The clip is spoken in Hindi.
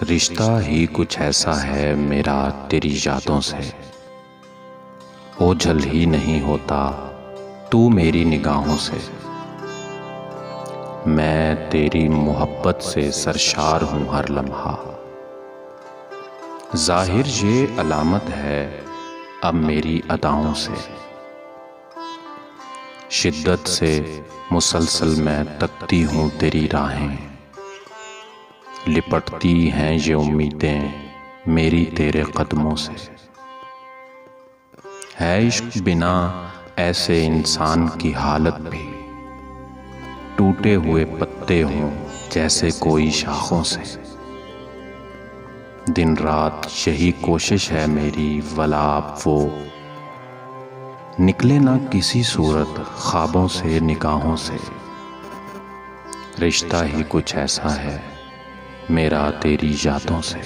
रिश्ता ही कुछ ऐसा है मेरा तेरी यादों से, ओझल ही नहीं होता तू मेरी निगाहों से। मैं तेरी मोहब्बत से सरशार हूँ हर लम्हा। जाहिर ये अलामत है अब मेरी अदाओं से। शिद्दत से मुसलसल मैं तकती हूँ तेरी राहें, लिपटती हैं ये उम्मीदें मेरी तेरे कदमों से। है इश्क बिना ऐसे इंसान की हालत भी, टूटे हुए पत्ते हों जैसे कोई शाखों से। दिन रात यही कोशिश है मेरी वला अब वो निकले ना किसी सूरत ख्वाबों से निगाहों से। रिश्ता ही कुछ ऐसा है मेरा तेरी यादों से।